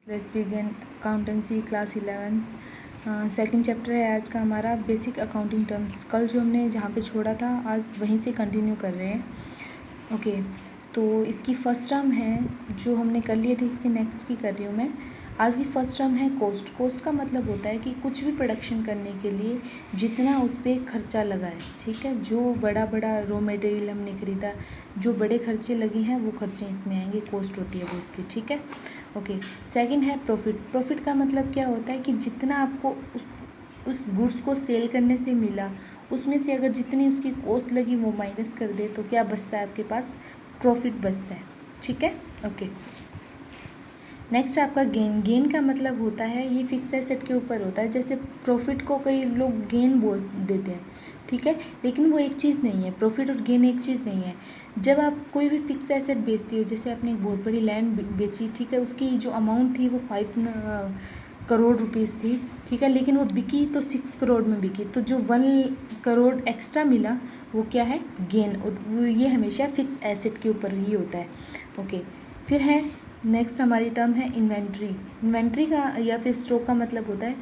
Let's begin accountancy class 11 second chapter है आज का हमारा बेसिक अकाउंटिंग टर्म्स। कल जो हमने जहाँ पे छोड़ा था आज वहीं से कंटिन्यू कर रहे हैं। ओके, तो इसकी फर्स्ट टर्म है जो हमने कर लिए थे उसके नेक्स्ट की कर रही हूँ मैं। आज की फर्स्ट टर्म है कोस्ट। कोस्ट का मतलब होता है कि कुछ भी प्रोडक्शन करने के लिए जितना उस पर खर्चा लगा है, ठीक है, जो बड़ा बड़ा रॉ मटेरियल हमने खरीदा, जो बड़े खर्चे लगे हैं वो खर्चे इसमें आएंगे, कॉस्ट होती है वो उसकी, ठीक है। ओके, सेकंड है प्रॉफिट। प्रॉफिट का मतलब क्या होता है कि जितना आपको उस गुड्स को सेल करने से मिला उसमें से अगर जितनी उसकी कॉस्ट लगी वो माइनस कर दे तो क्या बचता है आपके पास, प्रॉफिट बचता है, ठीक है। ओके, नेक्स्ट आपका गेन। गेन का मतलब होता है ये फिक्स एसेट के ऊपर होता है। जैसे प्रॉफिट को कई लोग गेन बोल देते हैं, ठीक है, लेकिन वो एक चीज़ नहीं है। प्रॉफिट और गेन एक चीज़ नहीं है। जब आप कोई भी फिक्स एसेट बेचती हो, जैसे आपने एक बहुत बड़ी लैंड बेची, ठीक है, उसकी जो अमाउंट थी वो 5 करोड़ रुपीज़ थी, ठीक है, लेकिन वो बिकी तो 6 करोड़ में बिकी, तो जो 1 करोड़ एक्स्ट्रा मिला वो क्या है, गेन। और वो ये हमेशा फिक्स एसेट के ऊपर ही होता है। ओके, फिर है नेक्स्ट हमारी टर्म है इन्वेंट्री। इन्वेंट्री का या फिर स्टॉक का मतलब होता है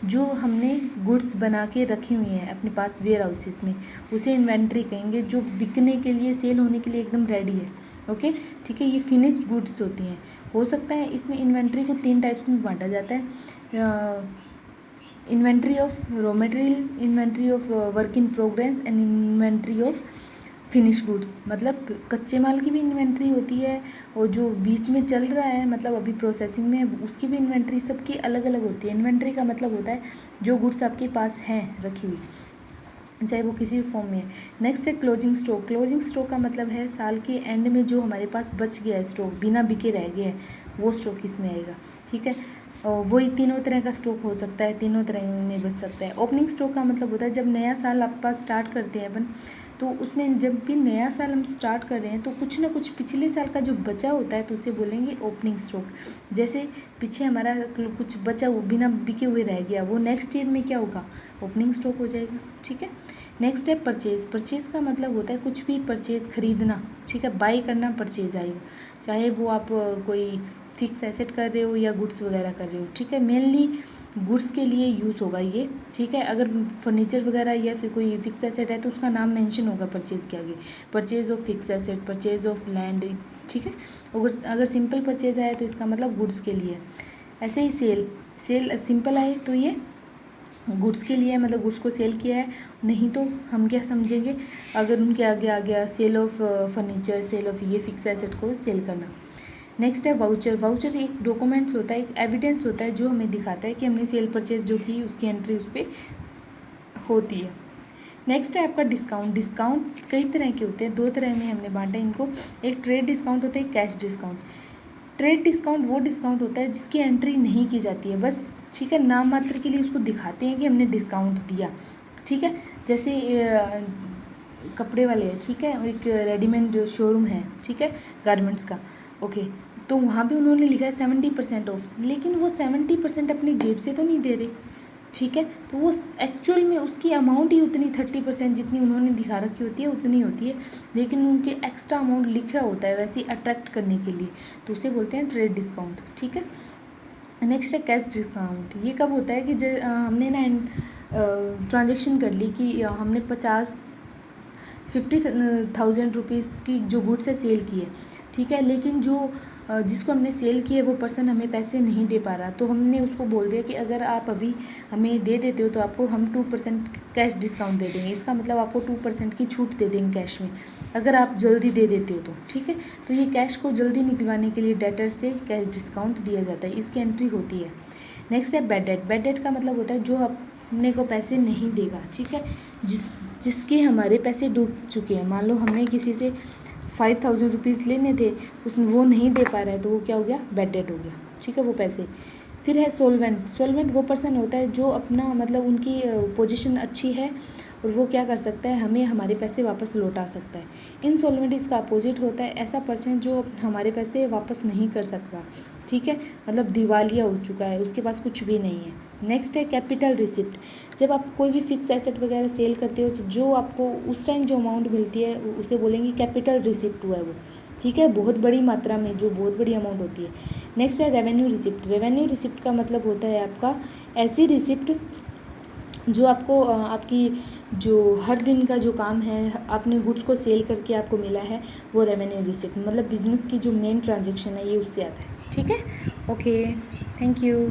जो हमने गुड्स बना के रखी हुई हैं अपने पास वेयर हाउसेस में, उसे इन्वेंट्री कहेंगे, जो बिकने के लिए, सेल होने के लिए एकदम रेडी है। ओके, ठीक है, ये फिनिश्ड गुड्स होती हैं। हो सकता है इसमें इन्वेंट्री को 3 टाइप्स में बांटा जाता है, inventory of raw material, inventory of work in progress and inventory of finish goods. मतलब कच्चे माल की भी इन्वेंट्री होती है और जो बीच में चल रहा है, मतलब अभी प्रोसेसिंग में है, उसकी भी इन्वेंट्री, सबकी अलग अलग होती है। इन्वेंट्री का मतलब होता है जो गुड्स आपके पास हैं रखी हुई, चाहे वो किसी भी फॉर्म में है। नेक्स्ट है क्लोजिंग स्टॉक। क्लोजिंग स्टॉक का मतलब है साल के एंड में जो हमारे पास बच गया है स्टॉक, बिना बिके रह गया है, वो स्टॉक इसमें आएगा, ठीक है। और वही तीनों तरह का स्टॉक हो सकता है, तीनों तरह में बच सकता है। ओपनिंग स्टॉक का मतलब होता है जब नया साल आपके पास स्टार्ट करते हैं अपन, तो उसमें जब भी नया साल हम स्टार्ट कर रहे हैं तो कुछ ना कुछ पिछले साल का जो बचा होता है तो उसे बोलेंगे ओपनिंग स्टॉक। जैसे पीछे हमारा कुछ बचा हुआ बिना बिके हुए रह गया, वो नेक्स्ट ईयर में क्या होगा, ओपनिंग स्टॉक हो जाएगा, ठीक है। नेक्स्ट है परचेज़। परचेज़ का मतलब होता है कुछ भी परचेज़, खरीदना, ठीक है, बाई करना, परचेज़ आएगा, चाहे वो आप कोई फिक्स एसेट कर रहे हो या गुड्स वगैरह कर रहे हो, ठीक है। मेनली गुड्स के लिए यूज़ होगा ये, ठीक है। अगर फर्नीचर वगैरह या फिर कोई फिक्स एसेट है तो उसका नाम मेंशन होगा परचेज़ के आगे, purchase of fix asset, purchase of land, ठीक है। अगर सिंपल परचेज़ आए तो इसका मतलब गुड्स के लिए। ऐसे ही सेल सिंपल आए तो ये गुड्स के लिए, मतलब गुड्स को सेल किया है। नहीं तो हम क्या समझेंगे, अगर उनके आगे आ गया sale of furniture, sale of ये फिक्स एसेट को सेल करना। नेक्स्ट है वाउचर। वाउचर एक डॉक्यूमेंट्स होता है, एक एविडेंस होता है जो हमें दिखाता है कि हमने सेल परचेज जो की उसकी एंट्री उस पर होती है। नेक्स्ट है आपका डिस्काउंट। डिस्काउंट कई तरह के होते हैं, 2 तरह में हमने बांटा इनको। एक ट्रेड डिस्काउंट होता है, एक कैश डिस्काउंट। ट्रेड डिस्काउंट वो डिस्काउंट होता है जिसकी एंट्री नहीं की जाती है, बस, ठीक है, नाम मात्र के लिए उसको दिखाते हैं कि हमने डिस्काउंट दिया, ठीक है। जैसे कपड़े वाले हैं, ठीक है, एक रेडीमेड शोरूम है, ठीक है, गारमेंट्स का। ओके, तो वहाँ पे उन्होंने लिखा है 70% ऑफ, लेकिन वो 70% अपनी जेब से तो नहीं दे रहे, ठीक है। तो वो एक्चुअल में उसकी अमाउंट ही उतनी 30% जितनी उन्होंने दिखा रखी होती है उतनी होती है, लेकिन उनके एक्स्ट्रा अमाउंट लिखा होता है वैसे ही अट्रैक्ट करने के लिए, तो उसे बोलते हैं ट्रेड डिस्काउंट, ठीक है। नेक्स्ट है कैश डिस्काउंट। ये कब होता है कि हमने ना ट्रांजेक्शन कर ली कि हमने 50,000 रुपीज़ की जो गुड्स है सेल की है, ठीक है, लेकिन जो जिसको हमने सेल किया है वो पर्सन हमें पैसे नहीं दे पा रहा, तो हमने उसको बोल दिया कि अगर आप अभी हमें दे देते हो तो आपको हम 2% कैश डिस्काउंट दे देंगे। इसका मतलब आपको 2% की छूट दे देंगे कैश में, अगर आप जल्दी दे देते हो तो, ठीक है। तो ये कैश को जल्दी निकलवाने के लिए डेटर से कैश डिस्काउंट दिया जाता है, इसकी एंट्री होती है। नेक्स्ट है बैड डेट। बैड डेट का मतलब होता है जो अपने को पैसे नहीं देगा, ठीक है, जिसके हमारे पैसे डूब चुके हैं। मान लो हमने किसी से 5,000 रुपीज़ लेने थे, उसमें वो नहीं दे पा रहा है तो वो क्या हो गया, बैड डेट हो गया, ठीक है, वो पैसे। फिर है सोल्वेंट। सोल्वेंट वो पर्सन होता है जो अपना, मतलब उनकी पोजीशन अच्छी है और वो क्या कर सकता है, हमें हमारे पैसे वापस लौटा सकता है। इनसॉल्वेंट इसका अपोजिट होता है, ऐसा पर्सन जो हमारे पैसे वापस नहीं कर सकता, ठीक है, मतलब दिवालिया हो चुका है, उसके पास कुछ भी नहीं है। नेक्स्ट है कैपिटल रिसिप्ट। जब आप कोई भी फिक्स एसेट वगैरह सेल करते हो तो जो आपको उस टाइम जो अमाउंट मिलती है उसे बोलेंगे कैपिटल रिसिप्ट हुआ है वो, ठीक है, बहुत बड़ी मात्रा में, जो बहुत बड़ी अमाउंट होती है। नेक्स्ट है रेवेन्यू रिसिप्ट। रेवेन्यू रिसिप्ट का मतलब होता है आपका ऐसी रिसिप्ट जो आपको आपकी जो हर दिन का जो काम है, आपने गुड्स को सेल करके आपको मिला है, वो रेवेन्यू रिसिप्ट, मतलब बिजनेस की जो मेन ट्रांजेक्शन है ये उससे आता है। ठीक है, ओके, थैंक यू।